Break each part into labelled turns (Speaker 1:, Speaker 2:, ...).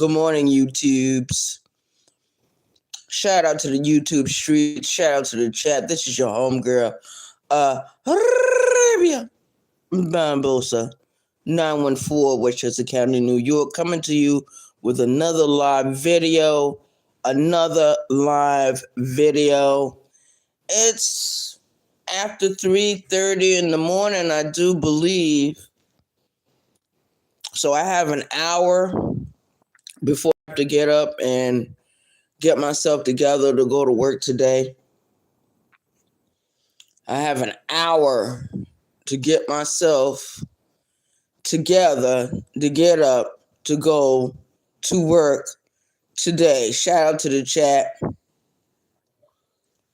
Speaker 1: Good morning, YouTubes. Shout out to the YouTube street. Shout out to the chat. This is your homegirl, Arabia Bambosa, 914 Westchester County, New York, coming to you with another live video. It's after 3:30 in the morning, I do believe. So I have an hour before I have to get up and get myself together to go to work today. I have an hour to get myself together to get up to go to work today. Shout out to the chat.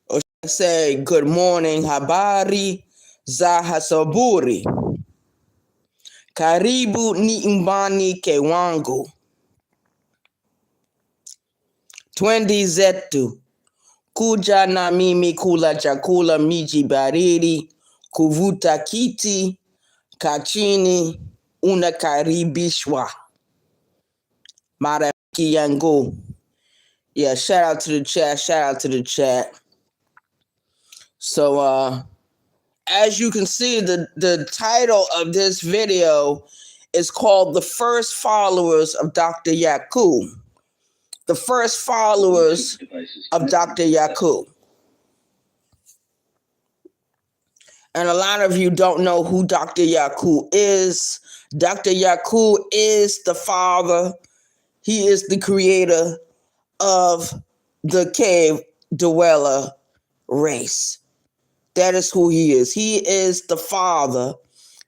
Speaker 1: Or should I say good morning, habari za hasaburi. Karibu ni umbani kewangu. Twendi zetu. Kuja na mimi kula chakula miji baridi, kuvuta kiti, kachini, unakaribishwa. Marafiki yangu. Yeah, shout out to the chat. So, as you can see, the title of this video is called The First Followers of Dr. Yacub. The first followers of Dr. Yacub. And a lot of you don't know who Dr. Yacub is. Dr. Yacub is the father. He is the creator of the cave dweller race. That is who he is. He is the father.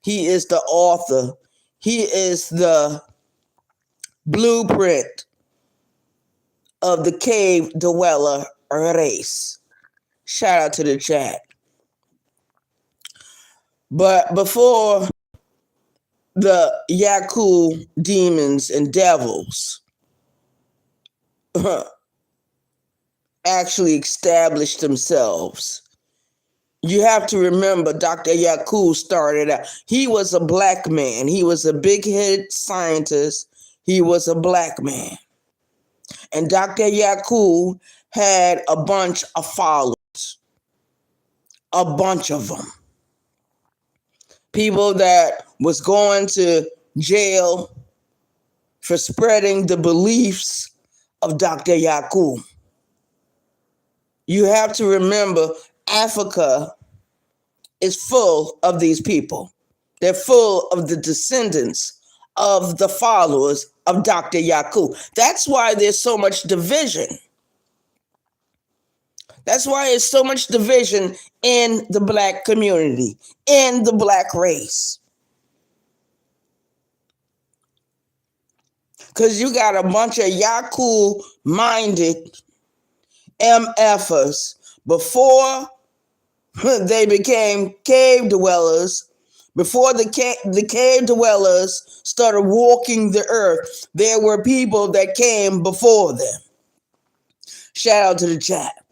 Speaker 1: He is the author. He is the blueprint of the cave dweller race. Shout out to the chat. But before the Yacub demons and devils actually established themselves, you have to remember Dr. Yacub started out. He was a black man. He was a big-headed scientist. He was a black man. And Dr. Yacub had a bunch of followers. A bunch of them. People that was going to jail for spreading the beliefs of Dr. Yacub. You have to remember Africa is full of these people. They're full of the descendants of the followers of Dr. Yacub. That's why there's so much division. That's why there's so much division in the black community, in the black race. Because you got a bunch of Yacub-minded MFers before they became cave dwellers. Before the cave dwellers started walking the earth, there were people that came before them. Shout out to the chat.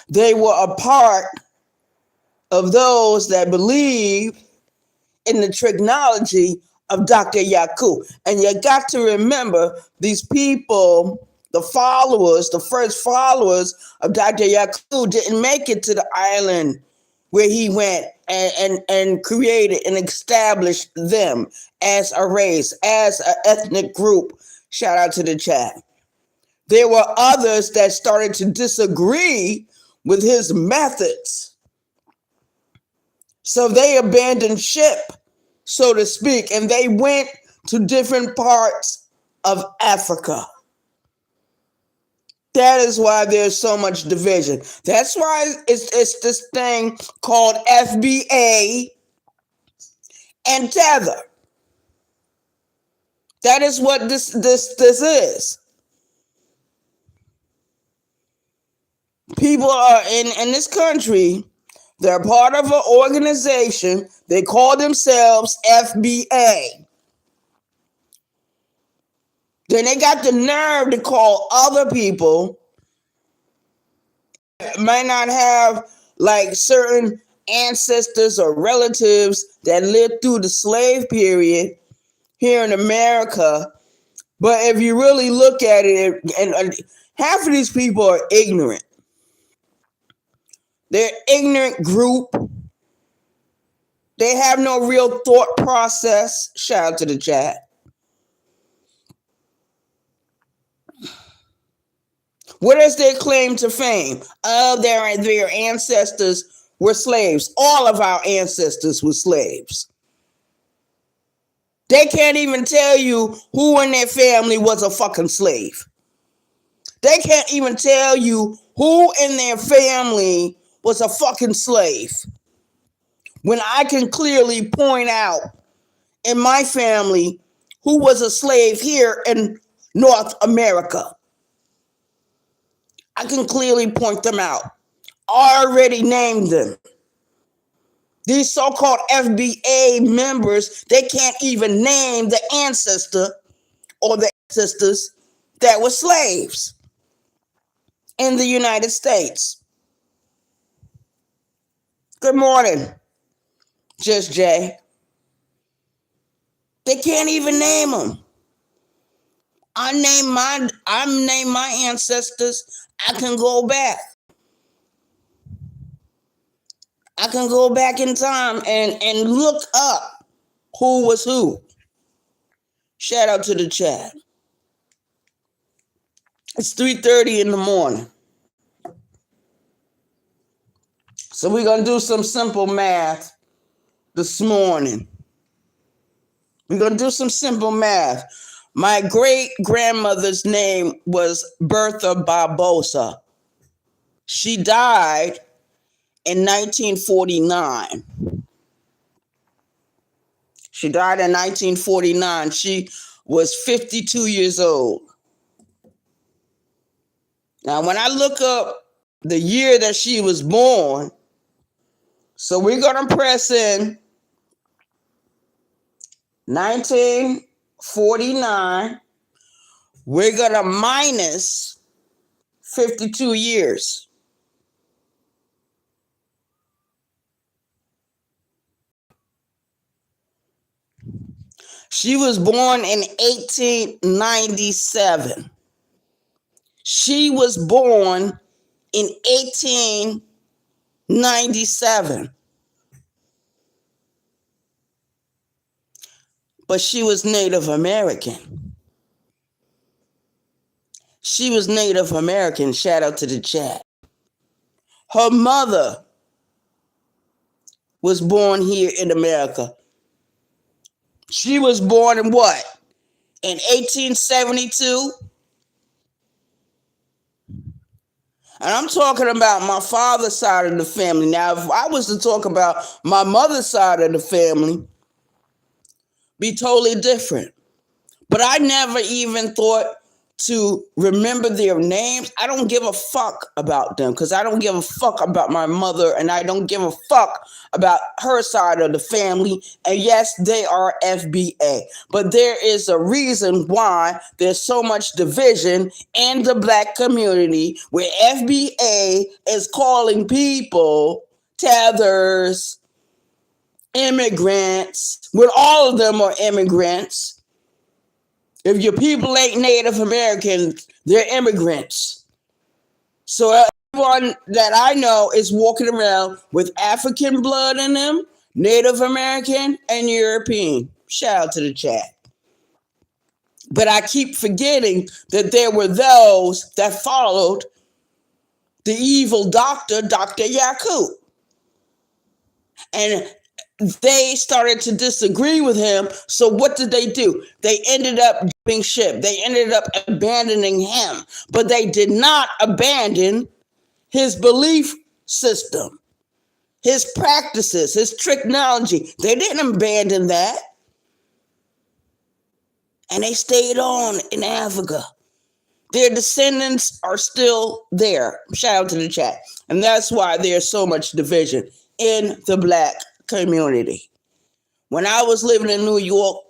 Speaker 1: They were a part of those that believe in the technology of Dr. Yacub. And you got to remember these people, the followers, the first followers of Dr. Yacub didn't make it to the island where he went and created and established them as a race, as an ethnic group. Shout out to the chat. There were others that started to disagree with his methods. So they abandoned ship, so to speak, and they went to different parts of Africa. That is why there's so much division. That's why it's this thing called FBA and Tether. That is what this is. People are in this country, they're part of an organization. They call themselves FBA. Then they got the nerve to call other people might not have like certain ancestors or relatives that lived through the slave period here in America But if you really look at it, and half of these people are ignorant. They're ignorant group. They have no real thought process. Shout out to the chat. What is their claim to fame? Oh, their ancestors were slaves. All of our ancestors were slaves. They can't even tell you who in their family was a fucking slave. They can't even tell you who in their family was a fucking slave. When I can clearly point out in my family who was a slave here in North America. I can clearly point them out. I already named them. These so-called FBA members, they can't even name the ancestor or the ancestors that were slaves in the United States. Good morning, Just Jay. They can't even name them. I name my ancestors. I can go back. I can go back in time and look up who was who. Shout out to the chat. It's 3:30 in the morning. So we're going to do some simple math this morning. We're going to do some simple math. My great-grandmother's name was Bertha Barbosa. She died in 1949. She died in 1949. She was 52 years old. Now, when I look up the year that she was born, so we're going to press in 1949. We're going to minus 52 years. She was born in 1897. She was born in 1897. But she was Native American. She was Native American. Shout out to the chat. Her mother was born here in America. She was born in what? In 1872? And I'm talking about my father's side of the family. Now, if I was to talk about my mother's side of the family, be totally different. But I never even thought to remember their names. I don't give a fuck about them because I don't give a fuck about my mother and I don't give a fuck about her side of the family. And yes, they are FBA. But there is a reason why there's so much division in the Black community where FBA is calling people tethers, immigrants, when all of them are immigrants. If your people ain't Native Americans, they're immigrants. So everyone that I know is walking around with African blood in them, Native American, and European. Shout out to the chat. But I keep forgetting that there were those that followed the evil doctor, Dr. Yacub. And they started to disagree with him. So what did they do? They ended up jumping ship. They ended up abandoning him. But they did not abandon his belief system, his practices, his technology. They didn't abandon that. And they stayed on in Africa. Their descendants are still there. Shout out to the chat. And that's why there's so much division in the Black community. When I was living in New York,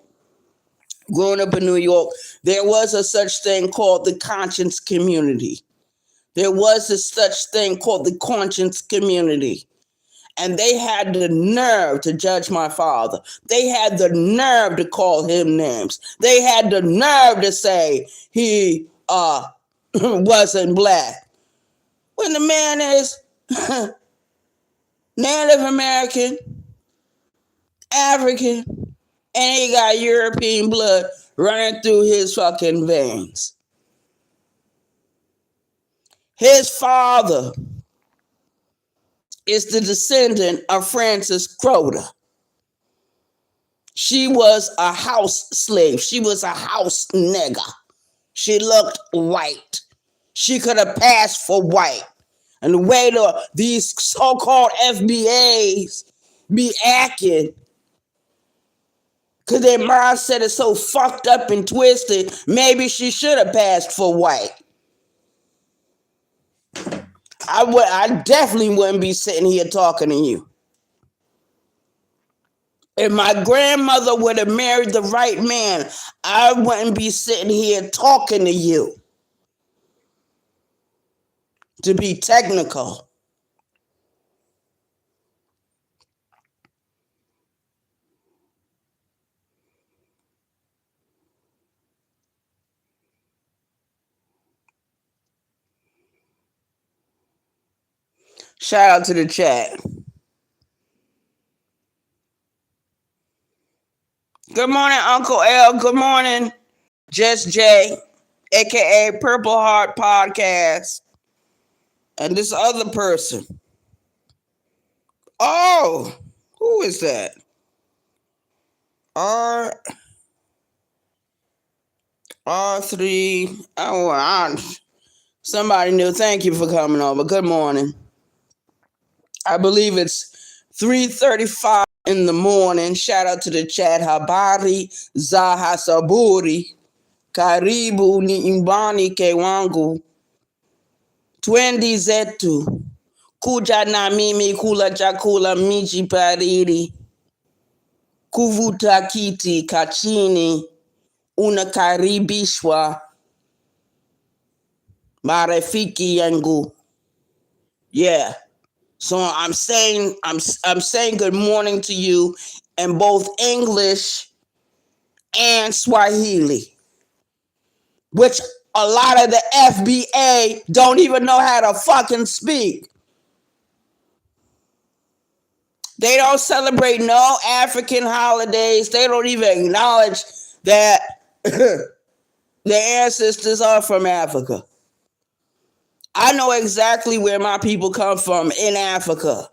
Speaker 1: growing up in New York, there was a such thing called the conscience community. There was a such thing called the conscience community. And they had the nerve to judge my father. They had the nerve to call him names. They had the nerve to say he wasn't black. When the man is Native American, African, and he got European blood running through his fucking veins. His father is the descendant of Frances Crowder. She was a house slave. She was a house nigger. She looked white. She could have passed for white. And the way these so-called FBAs be acting, because their mindset is so fucked up and twisted, maybe she should have passed for white. I definitely wouldn't be sitting here talking to you. If my grandmother would have married the right man, I wouldn't be sitting here talking to you. To be technical. Shout out to the chat. Good morning, Uncle L. Good morning, Just J, aka Purple Heart Podcast. And this other person. Oh, who is that? R3. Oh, somebody new. Thank you for coming over. Good morning. I believe it's 3:35 in the morning. Shout out to the chat. Habari za hasaburi. Karibu ni imbani kewangu. Twendi zetu. Kuja na mimi kula chakula miji pariri. Kuvuta kiti kachini. Unakaribishwa. Marafiki yangu. Yeah. So I'm saying good morning to you in both English and Swahili, which a lot of the FBA don't even know how to fucking speak. They don't celebrate no African holidays. They don't even acknowledge that their ancestors are from Africa. I know exactly where my people come from in Africa.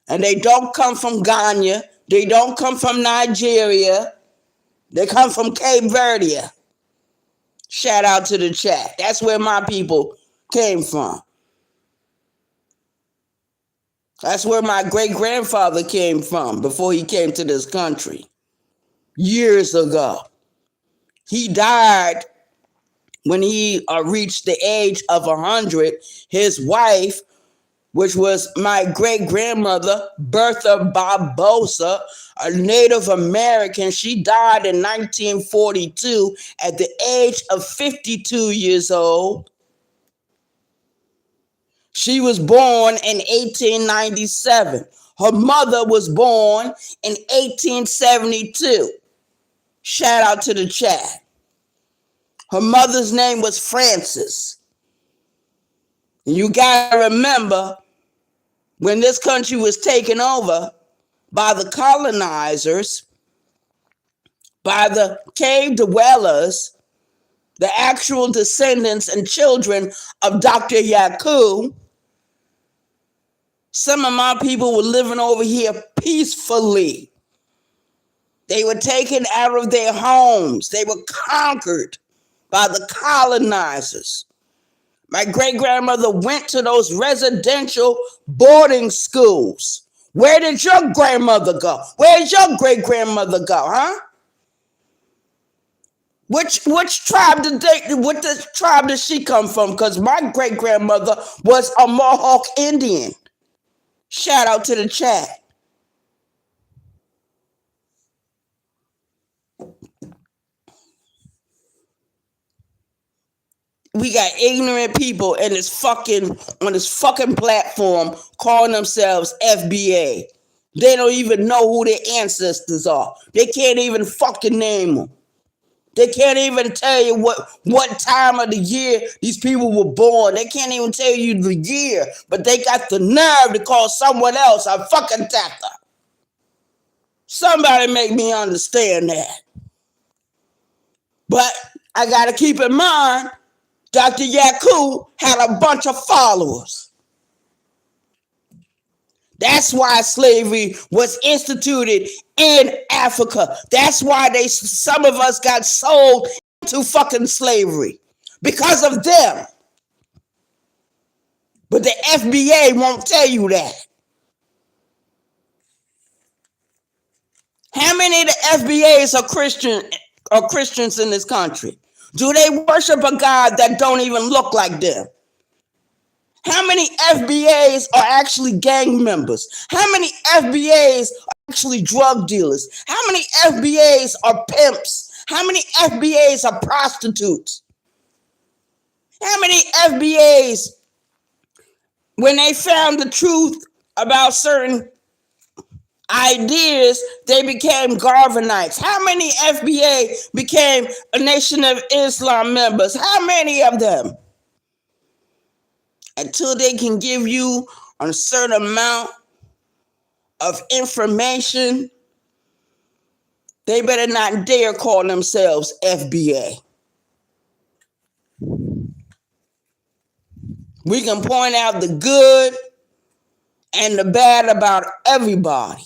Speaker 1: And they don't come from Ghana. They don't come from Nigeria. They come from Cape Verde. Shout out to the chat. That's where my people came from. That's where my great-grandfather came from before he came to this country. Years ago. He died when he reached the age of 100. His wife, which was my great-grandmother, Bertha Barbosa, a Native American. She died in 1942 at the age of 52 years old. She was born in 1897. Her mother was born in 1872. Shout out to the chat. Her mother's name was Frances. You gotta remember, when this country was taken over by the colonizers, by the cave dwellers, the actual descendants and children of Dr. Yacub, some of my people were living over here peacefully. They were taken out of their homes. They were conquered by the colonizers. My great-grandmother went to those residential boarding schools. Where did your grandmother go? Where did your great-grandmother go, huh? Which tribe what tribe did she come from? Because my great-grandmother was a Mohawk Indian. Shout out to the chat. we got ignorant people in this fucking on this fucking platform calling themselves FBA. They don't even know who their ancestors are. They can't even fucking name them. They can't even tell you what time of the year these people were born. They can't even tell you the year, but they got the nerve to call someone else a fucking Tata. Somebody make me understand that. But I got to keep in mind, Dr. Yacub had a bunch of followers. That's why slavery was instituted in Africa. That's why some of us got sold into fucking slavery. Because of them. But the FBA won't tell you that. How many of the FBAs are Christians in this country? Do they worship a God that don't even look like them? How many FBAs are actually gang members? How many FBAs are actually drug dealers? How many FBAs are pimps? How many FBAs are prostitutes? How many FBAs, when they found the truth about certain ideas, they became Garvinites? How many FBA became a Nation of Islam members? How many of them? Until they can give you a certain amount of information, they better not dare call themselves FBA. We can point out the good and the bad about everybody.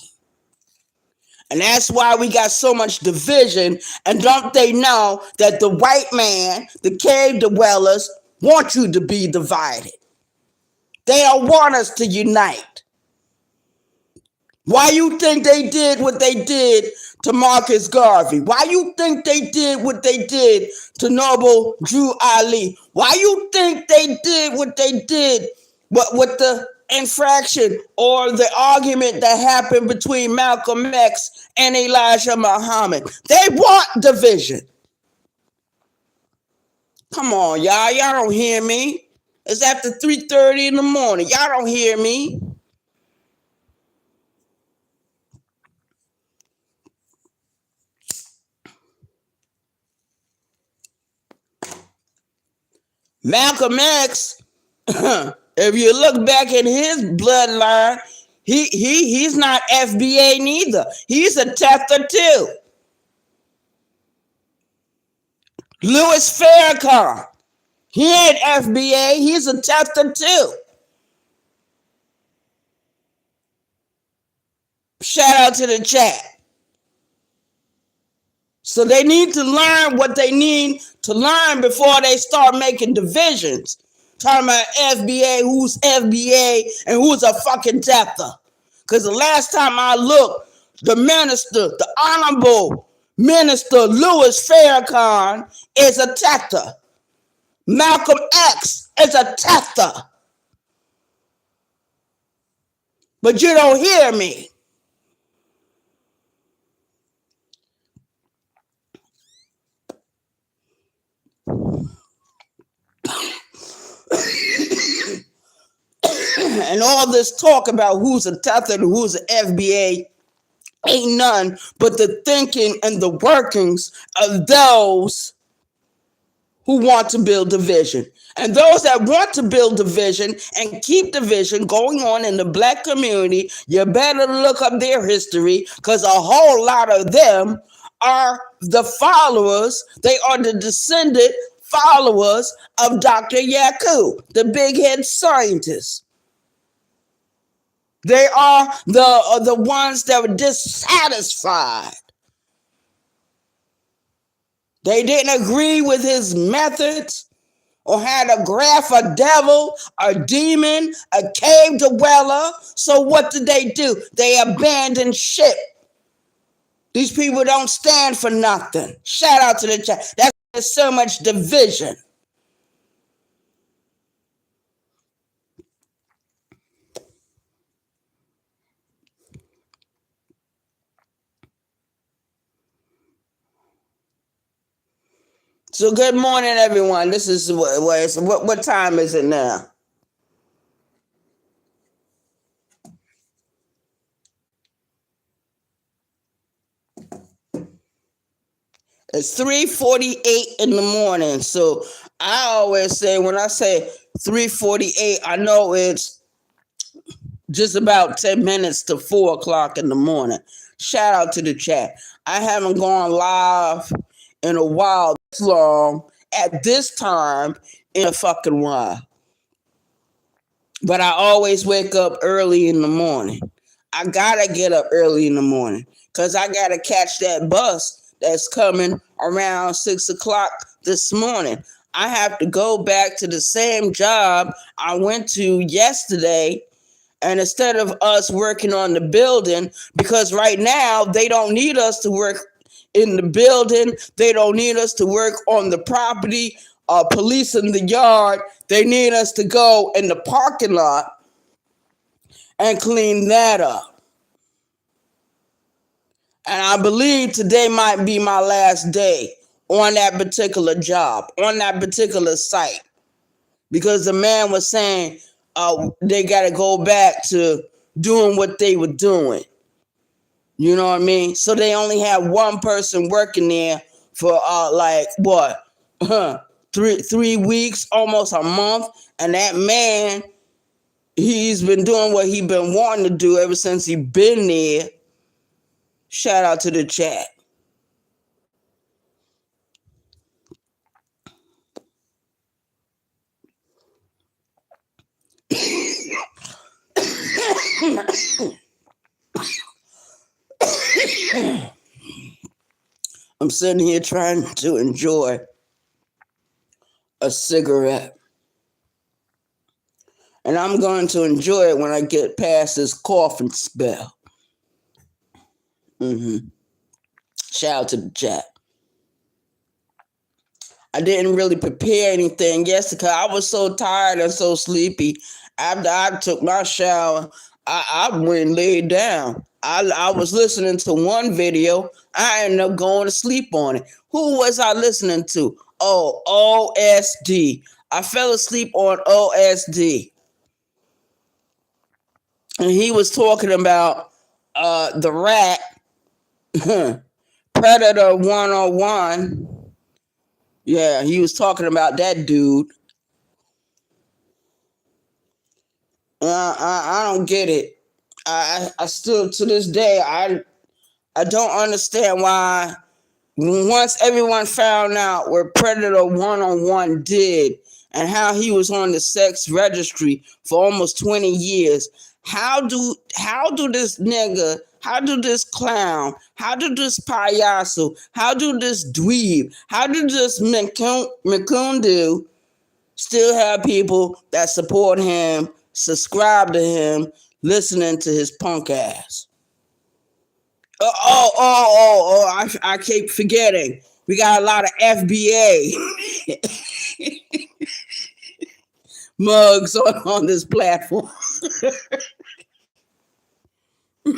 Speaker 1: And that's why we got so much division. And don't they know that the white man, the cave dwellers, want you to be divided? They don't want us to unite. Why you think they did what they did to Marcus Garvey? Why you think they did what they did to Noble Drew Ali? Why you think they did what they did with the infraction or the argument that happened between Malcolm X and Elijah Muhammad? They want division. Come on, y'all. Y'all don't hear me. It's after 3:30 in the morning. Y'all don't hear me. Malcolm X, if you look back at his bloodline, he's not FBA neither. He's a Tether too. Louis Farrakhan, he ain't FBA. He's a Tether too. Shout out to the chat. So they need to learn what they need to learn before they start making divisions. Talking about FBA, who's FBA, and who's a fucking Tether. Because the last time I looked, the minister, the Honorable Minister Louis Farrakhan is a Tether. Malcolm X is a Tether. But you don't hear me. And all this talk about who's a Tether and who's an FBA ain't none but the thinking and the workings of those who want to build division. And those that want to build division and keep division going on in the black community, you better look up their history, because a whole lot of them are the followers. They are the descendant followers of Dr. Yacub, the big head scientist. They are the ones that were dissatisfied. They didn't agree with his methods, or had to graph a devil, a demon, a cave dweller. So what did they do? They abandoned ship. These people don't stand for nothing. Shout out to the chat. That's why there's so much division. So good morning, everyone. This is what time is it now? It's 3:48 in the morning. So I always say, when I say 3:48, I know it's just about 10 minutes to 4 o'clock in the morning. Shout out to the chat. I haven't gone live in a while this long at this time in a fucking while. But I always wake up early in the morning. I gotta get up early in the morning because I gotta catch that bus that's coming around 6 o'clock this morning. I have to go back to the same job I went to yesterday. And instead of us working on the building, because right now they don't need us to work in the building, they don't need us to work on the property, police in the yard. They need us to go in the parking lot and clean that up. And I believe today might be my last day on that particular job, on that particular site, because the man was saying they got to go back to doing what they were doing. You know what I mean? So they only have one person working there for like what, 3 weeks, almost a month, and that man, he's been doing what he's been wanting to do ever since he been there. Shout out to the chat. I'm sitting here trying to enjoy a cigarette. And I'm going to enjoy it when I get past this coughing spell. Shout out to the chat. I didn't really prepare anything yesterday because I was so tired and so sleepy. After I took my shower, I went and laid down. I was listening to one video. I ended up going to sleep on it. Who was I listening to? Oh, OSD. I fell asleep on OSD. And he was talking about the rat, Predator 101. Yeah, he was talking about that dude. I don't get it. I still, to this day, I don't understand why, once everyone found out what Predator 101 did and how he was on the sex registry for almost 20 years, how do this nigga, how do this clown, how do this payaso, how do this dweeb, how do this Makundu still have people that support him, subscribe to him, listening to his punk ass? I keep forgetting. We got a lot of FBA mugs on this platform. We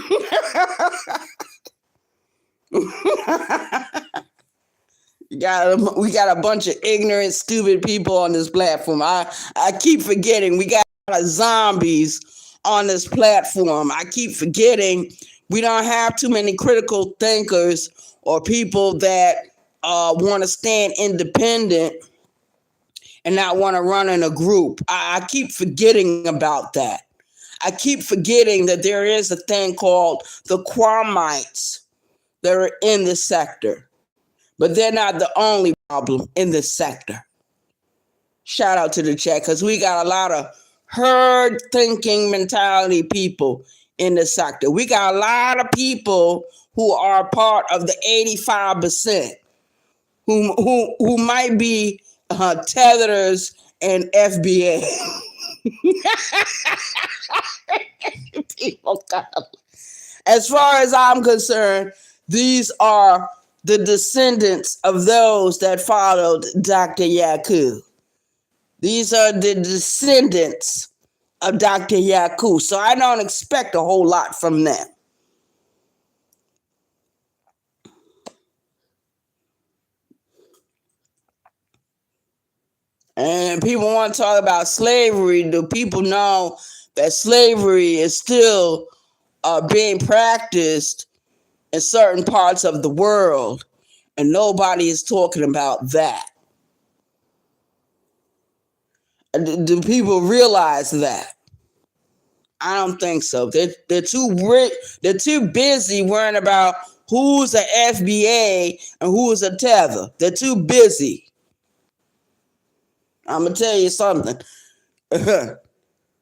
Speaker 1: got a bunch of ignorant, stupid people on this platform. I keep forgetting. We got a lot of zombies on this platform. I keep forgetting we don't have too many critical thinkers or people that want to stand independent and not want to run in a group. I keep forgetting about that. I keep forgetting that there is a thing called the Quamites that are in this sector. But they're not the only problem in this sector. Shout out to the chat, because we got a lot of herd thinking mentality people in the sector. We got a lot of people who are part of the 85% who might be tethers and FBA. People, as far as I'm concerned, these are the descendants of those that followed Dr. Yacub. These are the descendants of Dr. Yacub. So I don't expect a whole lot from them. And people want to talk about slavery. Do people know that slavery is still being practiced in certain parts of the world? And nobody is talking about that. Do people realize that? I don't think so. They're too busy worrying about who's an FBA and who's a tether. They're too busy. I'm gonna tell you something.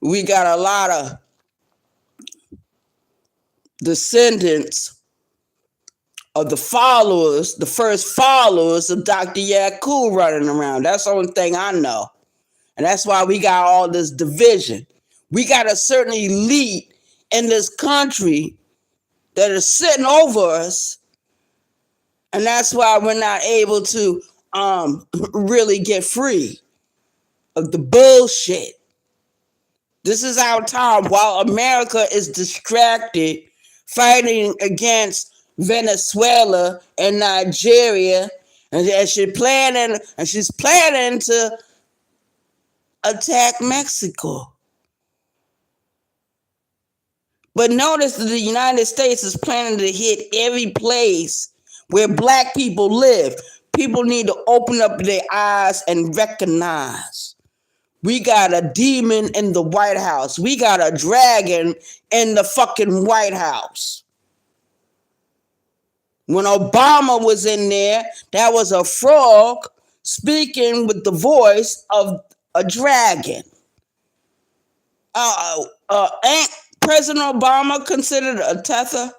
Speaker 1: We got a lot of descendants of the first followers of Dr. Yacub running around. That's the only thing I know. And that's why we got all this division. We got a certain elite in this country that is sitting over us. And that's why we're not able to really get free of the bullshit. This is our time while America is distracted fighting against Venezuela and Nigeria, and she's planning to attack Mexico. But notice that the United States is planning to hit every place where black people live. People need to open up their eyes and recognize. We got a demon in the White House. We got a dragon in the fucking White House. When Obama was in there, that was a frog speaking with the voice of a dragon. Ain't President Obama considered a tether?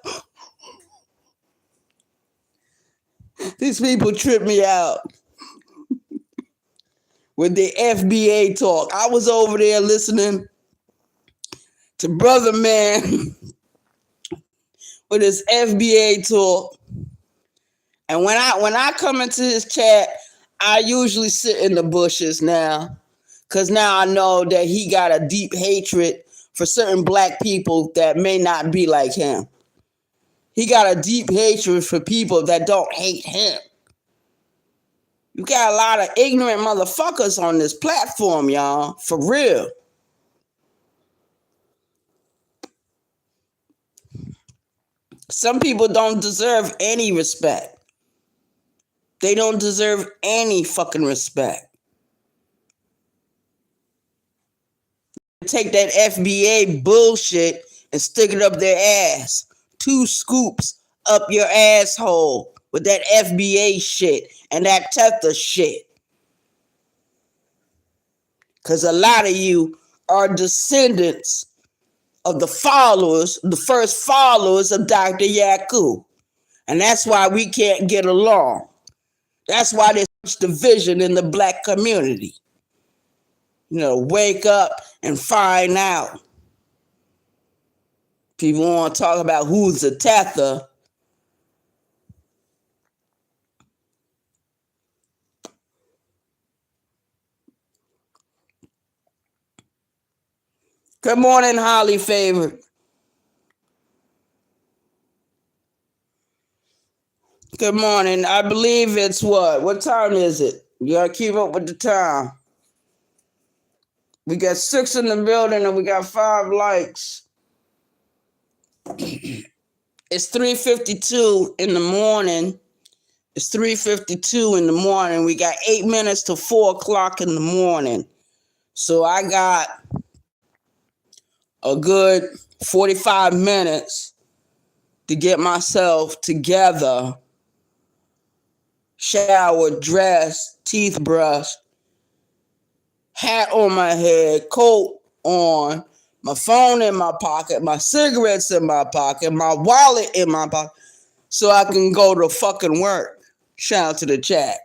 Speaker 1: These people trip me out with the FBA talk. I was over there listening to Brother Man with his FBA talk. And when I come into his chat, I usually sit in the bushes now. Because now I know that he got a deep hatred for certain black people that may not be like him. He got a deep hatred for people that don't hate him. You got a lot of ignorant motherfuckers on this platform, y'all. For real. Some people don't deserve any respect. They don't deserve any fucking respect. Take that FBA bullshit and stick it up their ass. 2 scoops up your asshole with that FBA shit and that tether shit. Because a lot of you are descendants of the first followers of Dr. Yacub. And that's why we can't get along. That's why there's such division in the black community. Wake up and find out. People want to talk about who's the tether. Good morning, Holly Favorite. Good morning. I believe it's what? What time is it? You gotta keep up with the time. We got 6 in the building and we got 5 likes. It's 3:52 in the morning. It's 3:52 in the morning. We got 8 minutes to 4 o'clock in the morning. So I got a good 45 minutes to get myself together, shower, dress, teeth brushed, hat on my head, coat on, my phone in my pocket, my cigarettes in my pocket, my wallet in my pocket, so I can go to fucking work. Shout out to the chat.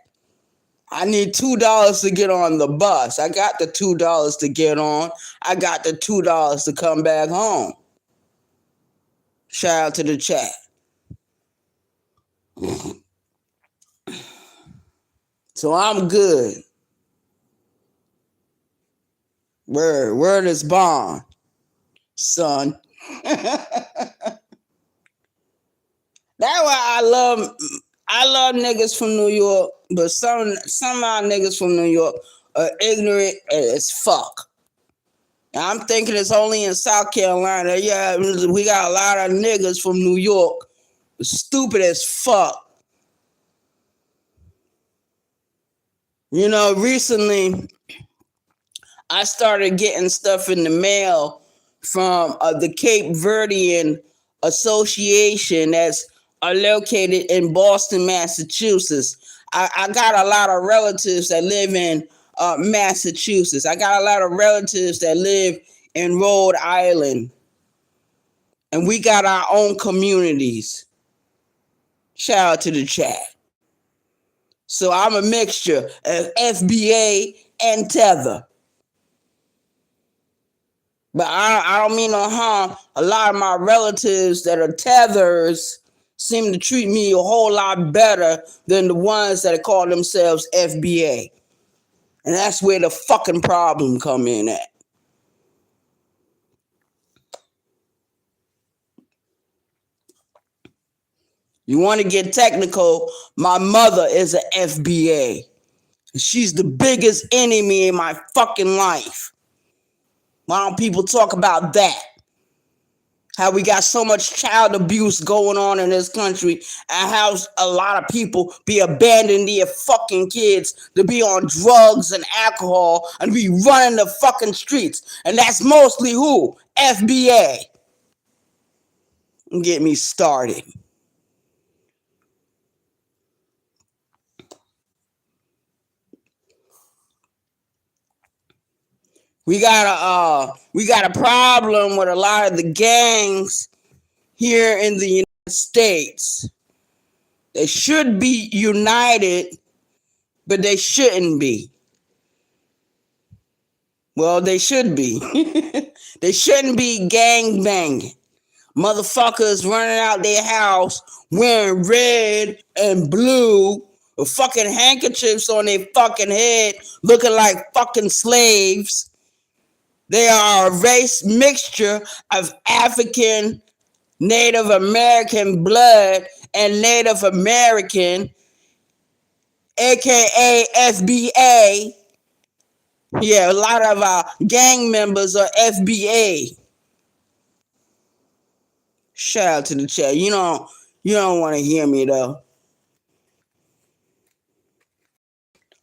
Speaker 1: I need $2 to get on the bus. I got the $2 to get on. I got the $2 to come back home. Shout out to the chat. So I'm good. Word is bond, son. That's why I love niggas from New York, but some of our niggas from New York ignorant as fuck. I'm thinking it's only in South Carolina. Yeah, we got a lot of niggas from New York. Stupid as fuck. You know, recently I started getting stuff in the mail from the Cape Verdean Association that's located in Boston, Massachusetts. I got a lot of relatives that live in Massachusetts. I got a lot of relatives that live in Rhode Island. And we got our own communities. Shout out to the chat. So I'm a mixture of FBA and Tether. But I don't mean no harm. A lot of my relatives that are tethers seem to treat me a whole lot better than the ones that call themselves FBA. And that's where the fucking problem come in at. You want to get technical? My mother is an FBA. She's the biggest enemy in my fucking life. Why don't people talk about that? How we got so much child abuse going on in this country, and how a lot of people be abandoning their fucking kids to be on drugs and alcohol and be running the fucking streets. And that's mostly who? FBA. Get me started. We got a problem with a lot of the gangs here in the United States. They should be united, but they shouldn't be. Well, they should be. They shouldn't be gang banging. Motherfuckers running out their house wearing red and blue with fucking handkerchiefs on their fucking head, looking like fucking slaves. They are a race mixture of African, Native American blood and Native American, aka FBA. Yeah, a lot of our gang members are FBA. Shout out to the chat. You don't want to hear me though.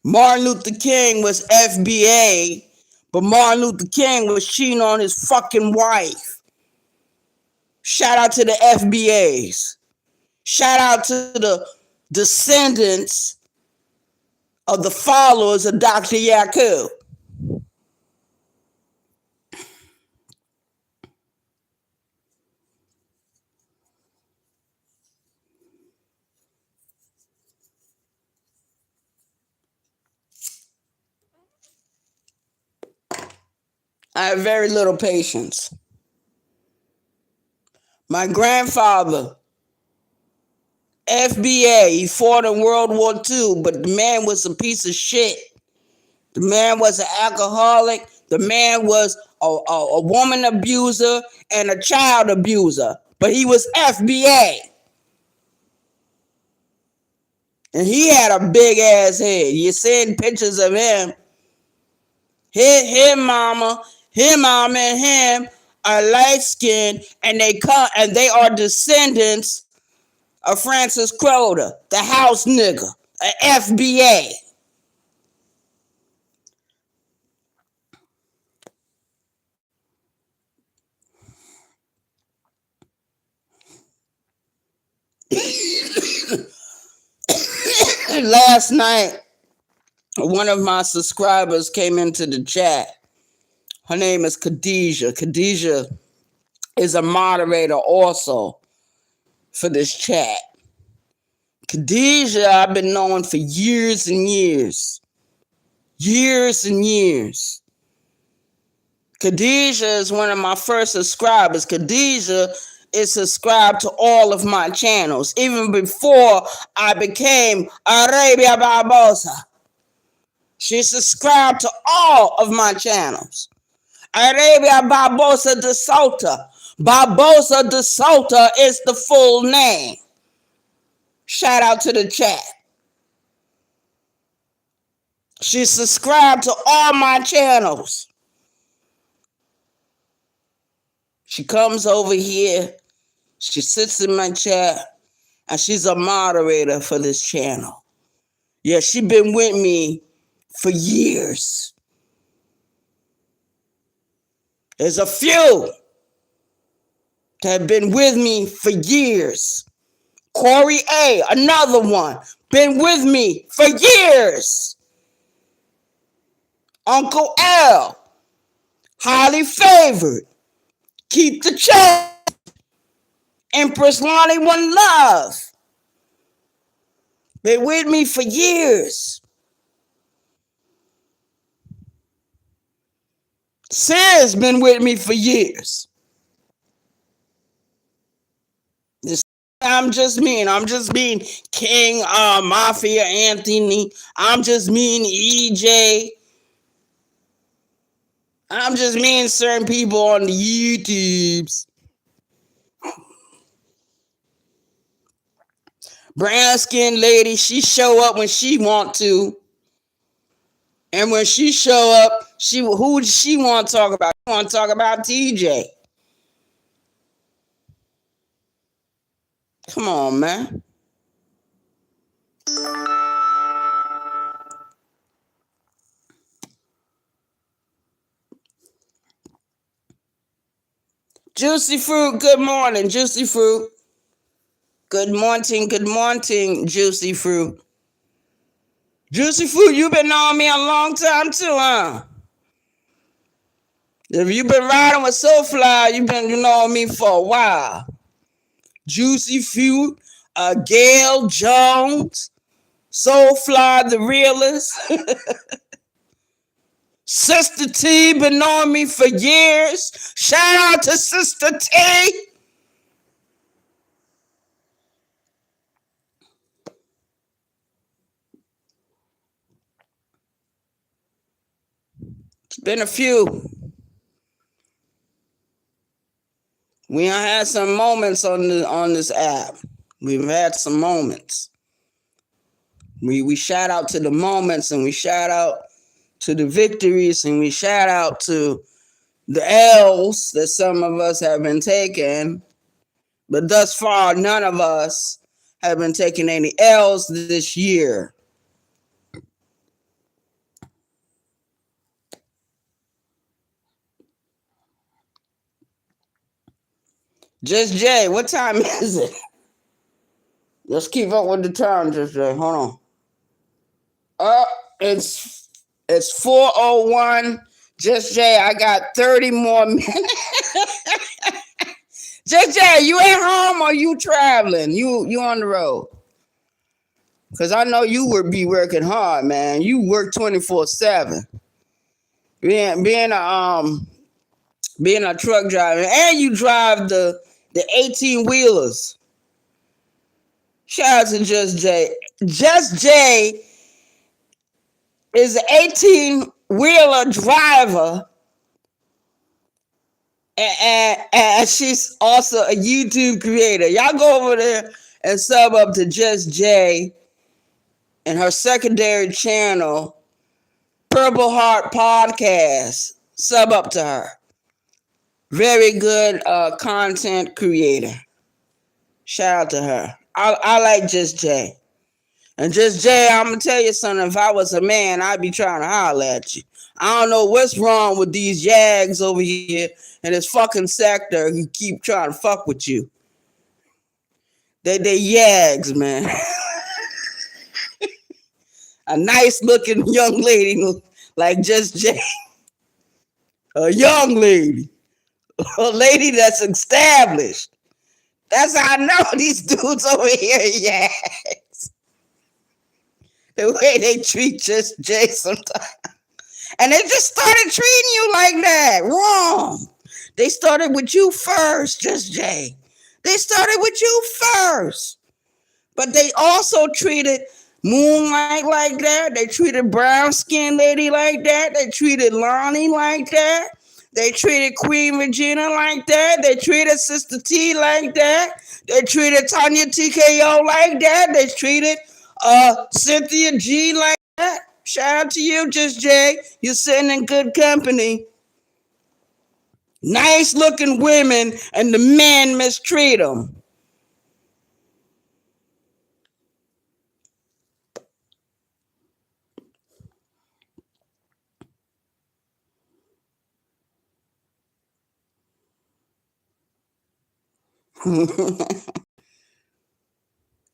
Speaker 1: Martin Luther King was FBA, but Martin Luther King was cheating on his fucking wife. Shout out to the FBAs. Shout out to the descendants of the followers of Dr. Yacub. I have very little patience. My grandfather, FBA, he fought in World War II, but the man was a piece of shit. The man was an alcoholic. The man was a woman abuser and a child abuser. But he was FBA. And he had a big ass head. You're seeing pictures of him. His mama and him are light skinned, and they are descendants of Francis Crowder, the house nigga, an FBA. Last night, one of my subscribers came into the chat. Her name is Khadijah. Khadijah is a moderator also for this chat. Khadijah, I've been knowing for years and years. Years and years. Khadijah is one of my first subscribers. Khadijah is subscribed to all of my channels, even before I became Arabia Barbosa. She subscribed to all of my channels. Arabia Barbosa de Souta. Barbosa de Souta is the full name. Shout out to the chat. She subscribed to all my channels. She comes over here. She sits in my chat, and she's a moderator for this channel. Yeah, she's been with me for years. There's a few that have been with me for years. Corey A., another one, been with me for years. Uncle L., highly favored. Keep the change. Empress Lonnie One Love. Been with me for years. Sis been with me for years. I'm just mean King Mafia Anthony. I'm just mean EJ. I'm just mean certain people on the YouTubes. Brown skin lady, she show up when she want to. And when she show up, who she want to talk about? She want to talk about TJ. Come on, man. Juicy Fruit, good morning, Juicy Fruit. Good morning, Juicy Fruit. Juicy Fruit, you been knowing me a long time too, huh? If you've been riding with Soulfly, you've been knowing me for a while. Juicy Fruit, Gail Jones, Soulfly the Realist. Sister T been knowing me for years. Shout out to Sister T. It's been a few. We had some moments on this app. We've had some moments. We shout out to the moments, and we shout out to the victories, and we shout out to the L's that some of us have been taking. But thus far, none of us have been taking any L's this year. Just Jay, what time is it? Let's keep up with the time, Just Jay. Hold on. It's 4:01. Just Jay, I got 30 more minutes. Just Jay, you at home or you traveling? You on the road? Because I know you would be working hard, man. You work 24/7. Being a truck driver, and you drive the 18-wheelers. Shout out to Just Jay. Just Jay is an 18-wheeler driver, and she's also a YouTube creator. Y'all go over there and sub up to Just Jay and her secondary channel, Purple Heart Podcast. Sub up to her. Very good content creator. Shout out to her. I like Just Jay. And Just Jay, I'm going to tell you something. If I was a man, I'd be trying to holler at you. I don't know what's wrong with these yags over here in this fucking sector who keep trying to fuck with you. They yags, man. A nice looking young lady like Just Jay. A young lady. A lady that's established. That's how I know these dudes over here are yags. The way they treat Just Jay sometimes. And they just started treating you like that. Wrong. They started with you first, Just Jay. They started with you first. But they also treated Moonlight like that. They treated Brown Skin Lady like that. They treated Lonnie like that. They treated Queen Regina like that. They treated Sister T like that. They treated Tanya TKO like that. They treated Cynthia G like that. Shout out to you, Just Jay. You're sitting in good company. Nice looking women, and the men mistreat them.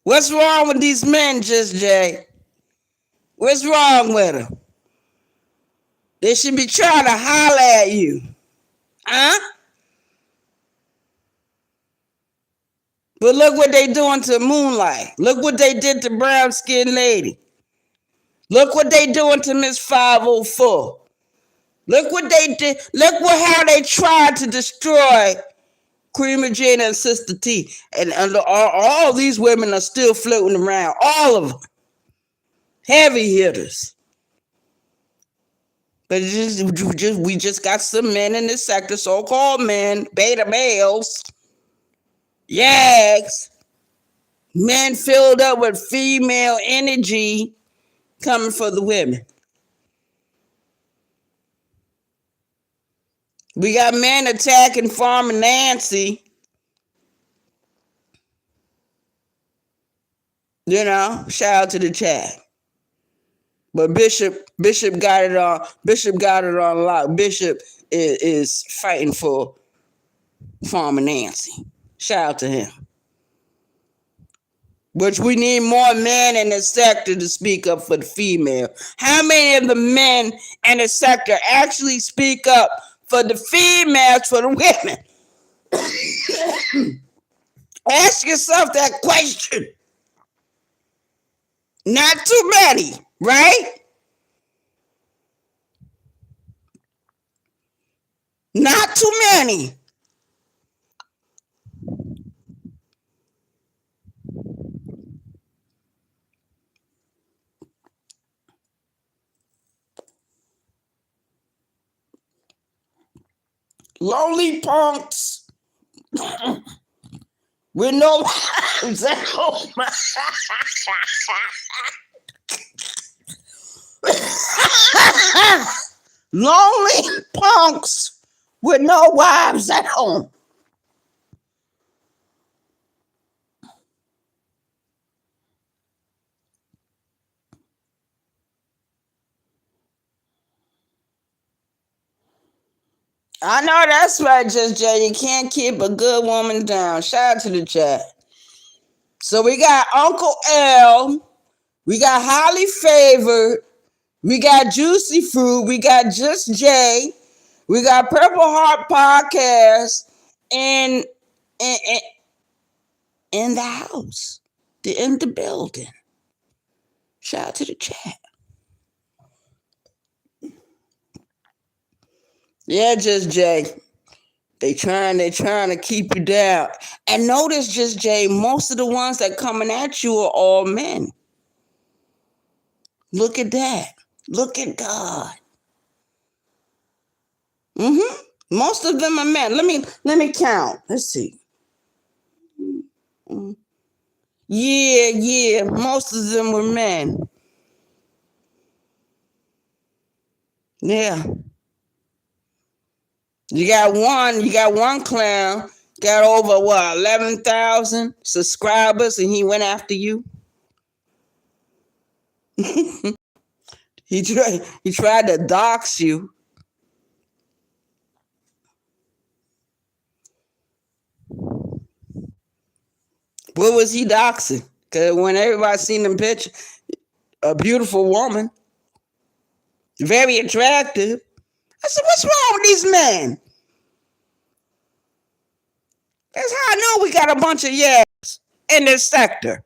Speaker 1: What's wrong with these men, Just Jay? What's wrong with them? They should be trying to holler at you. Huh? But look what they doing to Moonlight. Look what they did to Brown Skin Lady. Look what they doing to Miss 504. Look what they did. Look how they tried to destroy Cream of Jane and Sister T. And all these women are still floating around. All of them. Heavy hitters. But we just got some men in this sector, so-called men, beta males, yags, men filled up with female energy coming for the women. We got men attacking Farmer Nancy. You know, shout out to the chat. But Bishop got it on. Bishop got it on lock. Bishop is fighting for Farmer Nancy. Shout out to him. Which we need more men in the sector to speak up for the female. How many of the men in the sector actually speak up for the females, for the women? Ask yourself that question. Not too many, right? Not too many. Lonely punks with no wives at home. Lonely punks with no wives at home. I know that's right, Just Jay. You can't keep a good woman down. Shout out to the chat. So we got Uncle L. We got Highly Favored. We got Juicy Fruit. We got Just Jay. We got Purple Heart Podcast in the house. In the building. Shout out to the chat. Yeah, Just Jay. They trying to keep you down. And notice, Just Jay, most of the ones that coming at you are all men. Look at that. Look at God. Most of them are men. Let me count. Let's see. Yeah. Most of them were men. Yeah. You got one clown, got over 11,000 subscribers, and he went after you. He tried to dox you. What was he doxing? Because when everybody seen them picture, a beautiful woman, very attractive. I said, what's wrong with these men? That's how I know we got a bunch of yaps in this sector.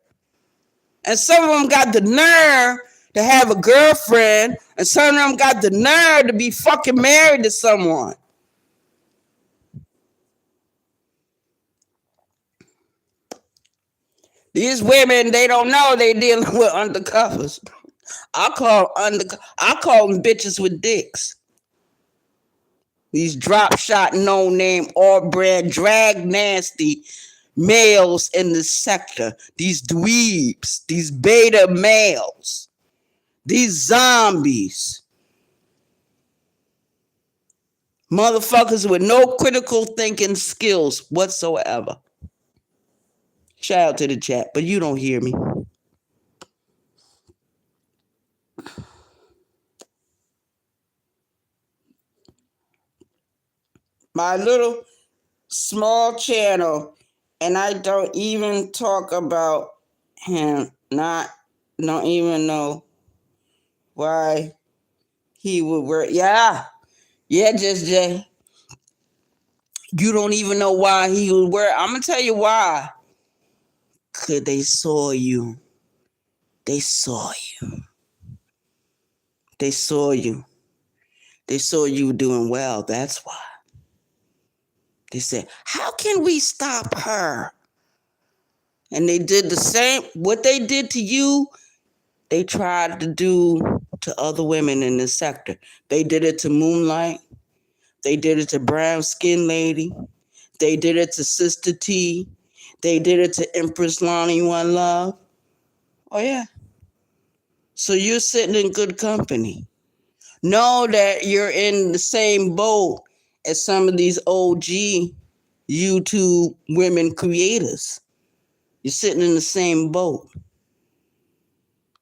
Speaker 1: And some of them got the nerve to have a girlfriend, and some of them got the nerve to be fucking married to someone. These women, they don't know they dealing with undercovers. I call them bitches with dicks. These drop shot, no name, all brand, drag nasty males in the sector. These dweebs, these beta males. These zombies. Motherfuckers with no critical thinking skills whatsoever. Shout out to the chat, but you don't hear me. My little small channel, and I don't even talk about him. Don't even know why he would work. Yeah, just Jay. You don't even know why he would work. I'm gonna tell you why. Cause they saw you. They saw you. They saw you. They saw you doing well. That's why. They said, how can we stop her? And they did the same. What they did to you, they tried to do to other women in this sector. They did it to Moonlight. They did it to Brown Skin Lady. They did it to Sister T. They did it to Empress Lonnie One Love. Oh, yeah. So you're sitting in good company. Know that you're in the same boat as some of these OG YouTube women creators. You're sitting in the same boat.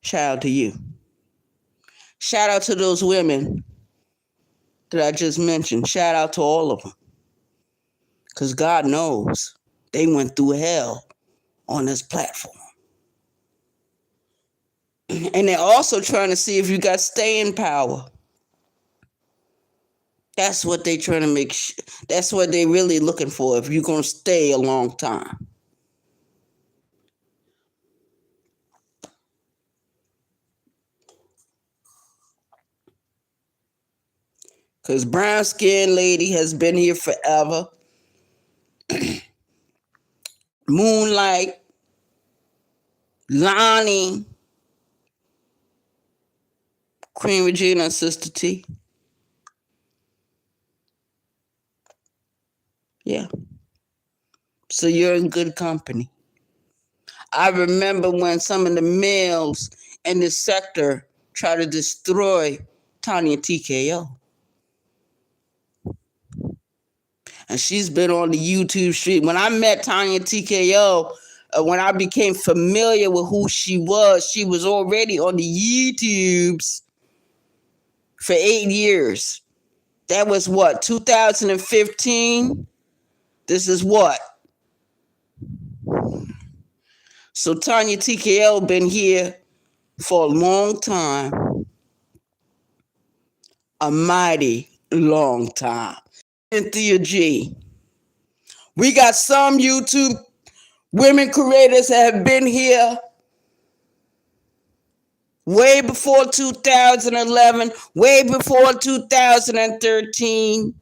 Speaker 1: Shout out to you. Shout out to those women that I just mentioned. Shout out to all of them. Because God knows they went through hell on this platform. And they're also trying to see if you got staying power. That's what they're trying to make sure. That's what they're really looking for, if you're going to stay a long time. Because Brown Skin Lady has been here forever. Moonlight, Lonnie, Queen Regina, and Sister T. Yeah. So you're in good company. I remember when some of the males in this sector tried to destroy Tanya TKO. And she's been on the YouTube street. When I met Tanya TKO, when I became familiar with who she was already on the YouTubes for 8 years. That was what, 2015? This is what? So Tanya TKO been here for a long time. A mighty long time. Cynthia G. We got some YouTube women creators that have been here way before 2011, way before 2013.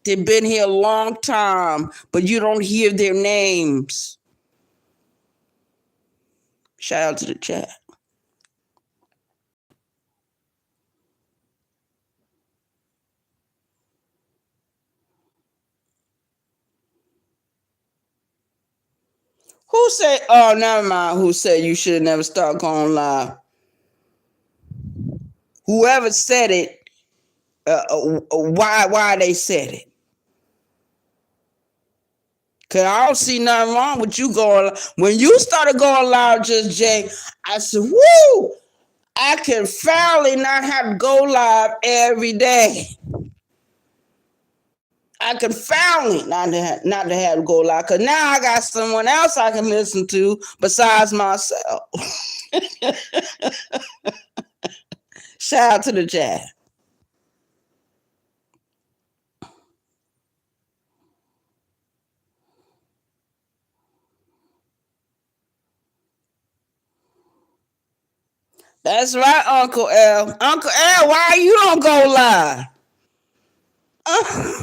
Speaker 1: They've been here a long time, but you don't hear their names. Shout out to the chat. Who said, oh, never mind, who said you should never start going live? Whoever said it, why they said it? Cause I don't see nothing wrong with you going. When you started going live, Just Jay, I said, "Woo! I can finally not have to go live every day. I can finally not to have to go live, cause now I got someone else I can listen to besides myself." Shout out to the chat. That's right, Uncle L. Uncle L, why you don't go live?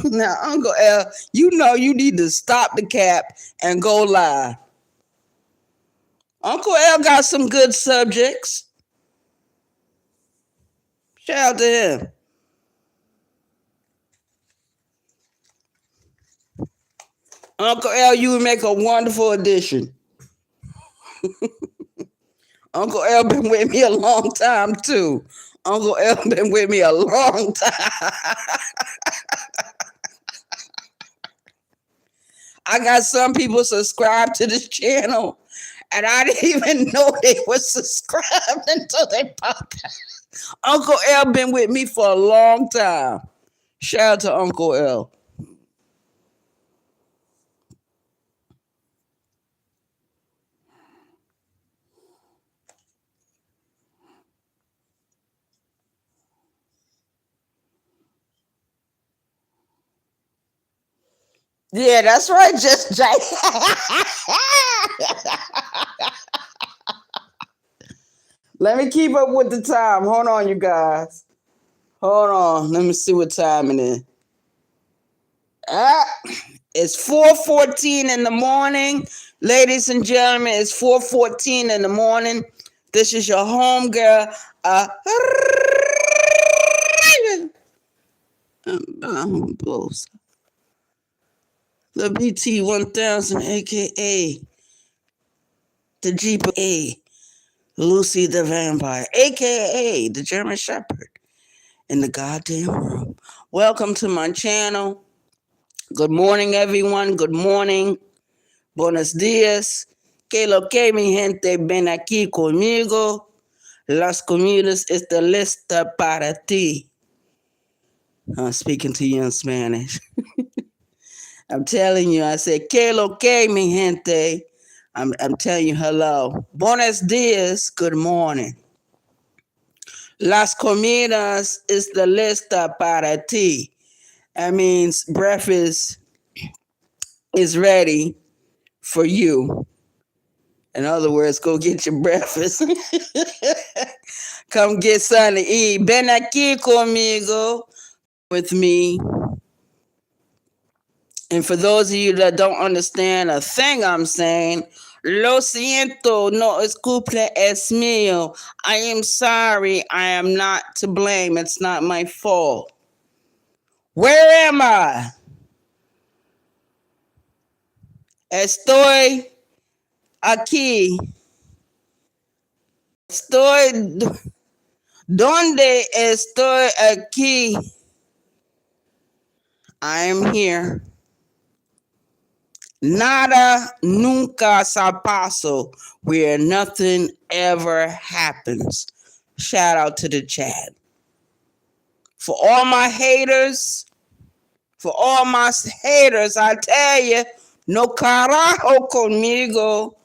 Speaker 1: Now, Uncle L, you know you need to stop the cap and go live. Uncle L got some good subjects. Shout out to him. Uncle L, you would make a wonderful addition. Uncle L been with me a long time too. Uncle L been with me a long time. I got some people subscribed to this channel, and I didn't even know they were subscribed until they popped out. Uncle L been with me for a long time. Shout out to Uncle L. Yeah, that's right, just Jay. Let me keep up with the time. Hold on, you guys. Hold on. Let me see what time it is. It's 4:14 in the morning. Ladies and gentlemen, it's 4:14 in the morning. This is your home girl. The BT 1000, aka the Jeep A, Lucy the Vampire, aka the German Shepherd in the goddamn room. Welcome to my channel. Good morning, everyone. Good morning. Buenos días. Que lo que mi gente ven aquí conmigo. Las comidas está lista para ti. I'm speaking to you in Spanish. I'm telling you, I said, que lo que mi gente. I'm telling you hello. Buenos días, good morning. Las comidas está lista para ti. That means breakfast is ready for you. In other words, go get your breakfast. Come get something to eat. Ven aquí conmigo, with me. And for those of you that don't understand a thing I'm saying, lo siento, no es culpa, es mío. I am sorry. I am not to blame. It's not my fault. Where am I? Estoy aquí. ¿Dónde estoy aquí? I am here. Nada nunca se paso, where nothing ever happens. Shout out to the chat. For all my haters, I tell you, no carajo conmigo.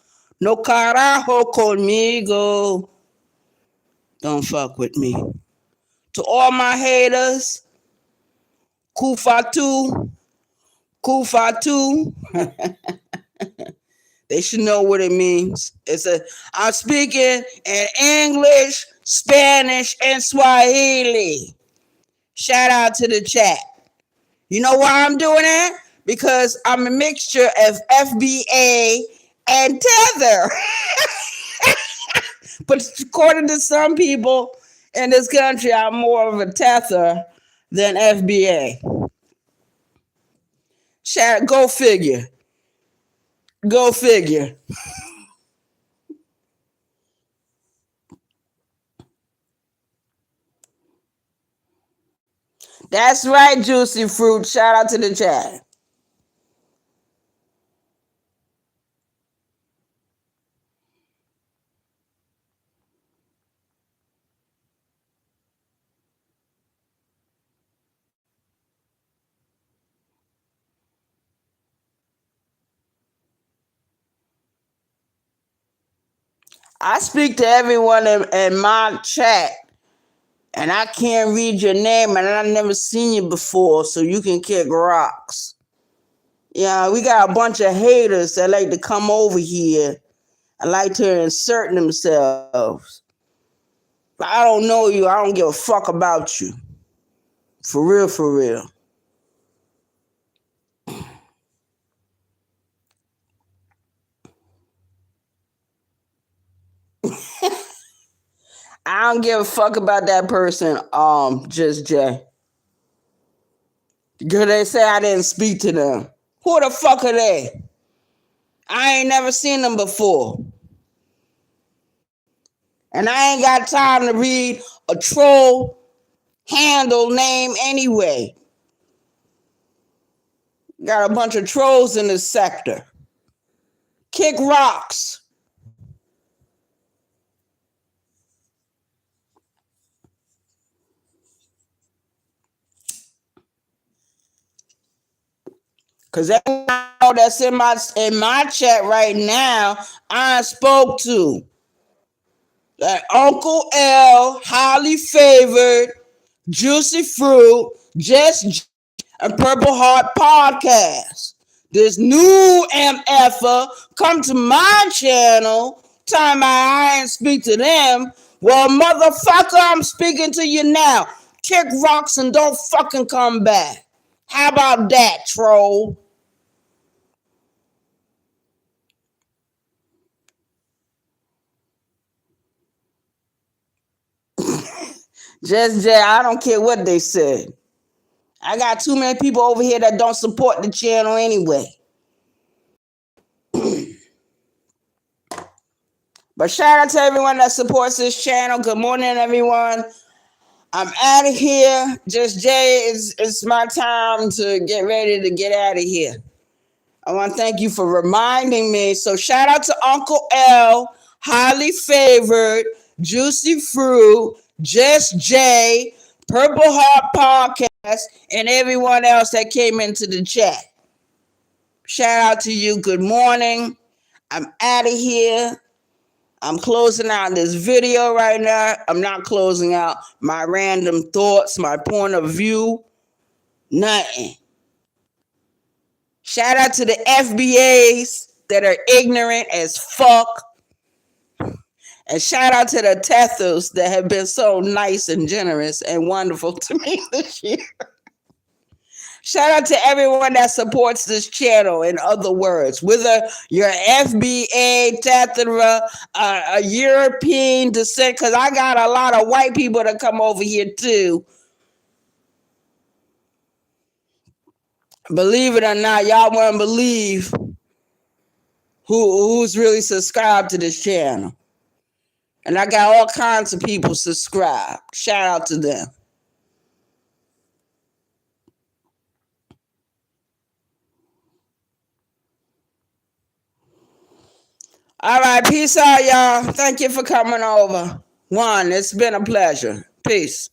Speaker 1: No carajo conmigo. Don't fuck with me. To all my haters, Kufatu. They should know what it means. I'm speaking in English, Spanish, and Swahili. Shout out to the chat. You know why I'm doing that? Because I'm a mixture of FBA and Tether. But according to some people in this country, I'm more of a Tether than FBA. Go figure. Go figure. That's right, Juicy Fruit. Shout out to the chat. I speak to everyone in my chat, and I can't read your name, and I've never seen you before, so you can kick rocks. Yeah, we got a bunch of haters that like to come over here and like to insert themselves. I don't know you. I don't give a fuck about you. For real, for real. I don't give a fuck about that person, just Jay. Because they say I didn't speak to them. Who the fuck are they? I ain't never seen them before. And I ain't got time to read a troll handle name anyway. Got a bunch of trolls in this sector. Kick rocks. Because everyone that's in my chat right now, I spoke to. Like Uncle L, highly favored, juicy fruit, just and Purple Heart podcast. This new MFer come to my channel, time I ain't speak to them. Well, motherfucker, I'm speaking to you now. Kick rocks and don't fucking come back. How about that, troll? Just Jay, I don't care what they said. I got too many people over here that don't support the channel anyway. But shout out to everyone that supports this channel. Good morning, everyone. I'm out of here. Just Jay, it's my time to get ready to get out of here. I want to thank you for reminding me. So shout out to Uncle L, highly favored, juicy fruit, Just Jay, Purple Heart Podcast, and everyone else that came into the chat. Shout out to you. Good morning. I'm out of here. I'm closing out this video right now. I'm not closing out my random thoughts, my point of view, nothing. Shout out to the FBAs that are ignorant as fuck. And shout out to the Tethers that have been so nice and generous and wonderful to me this year. Shout out to everyone that supports this channel, in other words, whether you're FBA, Tethera, a European descent, because I got a lot of white people that come over here too. Believe it or not, y'all won't believe who's really subscribed to this channel. And I got all kinds of people subscribed. Shout out to them. All right, peace out, y'all. Thank you for coming over. One, it's been a pleasure. Peace.